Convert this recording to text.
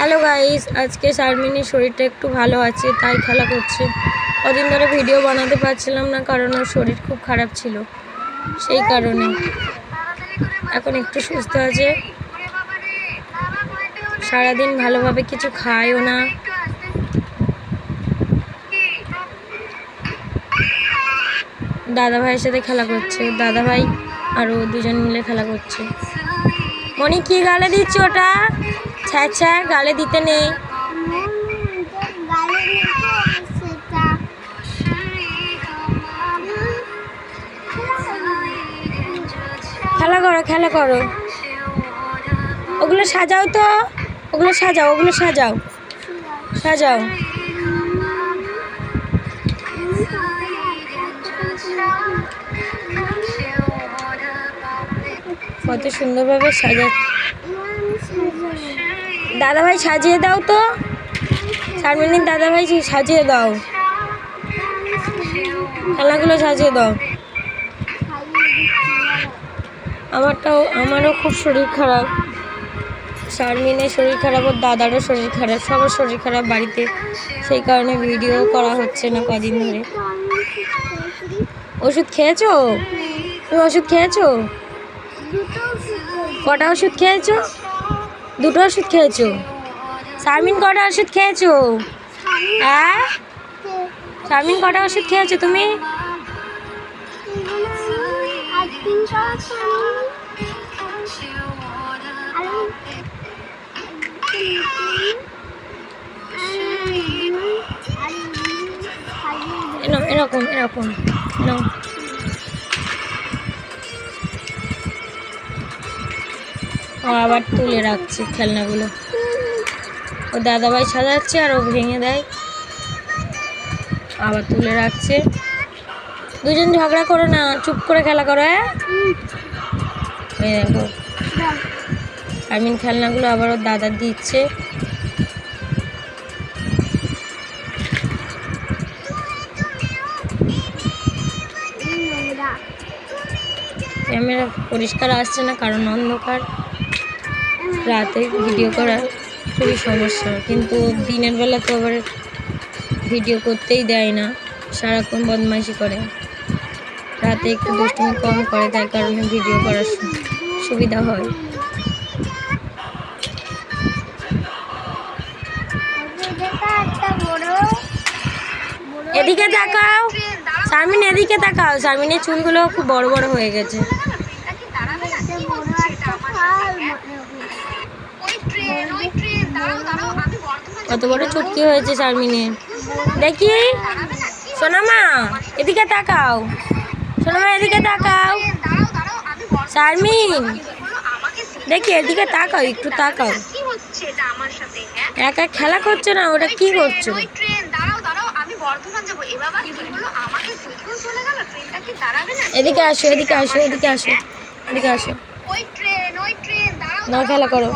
Hello guys, আজকে শারমিনীর শরীরটা একটু ভালো আছে, তাই খেলা করছে। কদিন ধরে ভিডিও বানাতে পারছিলাম না, কারণ ওর শরীর খুব খারাপ ছিল, সেই কারণে। এখন একটু সুস্থ আছে। সারাদিন ভালোভাবে কিছু খায়ও না। দাদা ভাইয়ের সাথে খেলা করছে, দাদা ভাই আর ও দুজন মিলে খেলা করছে। মনি, কি গালে দিচ্ছ ওটা? ছ্যা, গালে দিতে নেই। খেলা করো। ওগুলো সাজাও তো, ওগুলো সাজাও। কত সুন্দরভাবে সাজাচ্ছে। দাদাভাই সাজিয়ে দাও তো, শারমিনীর দাদাভাই সাজিয়ে দাও, খেলাগুলো সাজিয়ে দাও। আমারও খুব শরীর খারাপ। শারমিনের শরীর খারাপ, ওর দাদারও শরীর খারাপ, সবার শরীর খারাপ বাড়িতে, সেই কারণে ভিডিও করা হচ্ছে না কদিন ধরে। ওষুধ খেয়েছো? তুমি ওষুধ খেয়েছো? কটা ওষুধ খেয়েছো? দুটো ওষুধ খেয়েছো? শারমিন কটা ওষুধ খেয়েছো? হ্যাঁ, শারমিন কটা ওষুধ খেয়েছো তুমি? এরকম আবার তুলে রাখছে খেলনাগুলো। ও দাদাভাই সাজাচ্ছে আর ও ভেঙে দেয়, আবার তুলে রাখছে। দুজন ঝগড়া করো না, চুপ করে খেলা করো। এই দেখো, শারমিন খেলনাগুলো আবার ওর দাদা দিচ্ছে। ক্যামেরা পরিষ্কার আসছে না, কারণ অন্ধকার, রাতে ভিডিও করা খুবই সমস্যা। কিন্তু দিনের বেলা তো আবার ভিডিও করতেই দেয় না, সারাক্ষণ বদমাইশি করে। রাতে একটু দুষ্টুমি কম করে, তাই কারণে ভিডিও করার সুবিধা হয়। এদিকে তাকাও শারমিন, এদিকে তাকাও। শারমিনের চুলগুলো খুব বড় বড় হয়ে গেছে। কত বড় চুটকি হয়েছে শারমিনের, দেখি। সোনামা, এদিকে তাকাও। এদিকে তাকাও। শারমিন, দেখি এদিকে তাকাও, একটু তাকাও। একা খেলা করছো না, ওটা কি করছো? এদিকে আসো। নাও খেলা করো।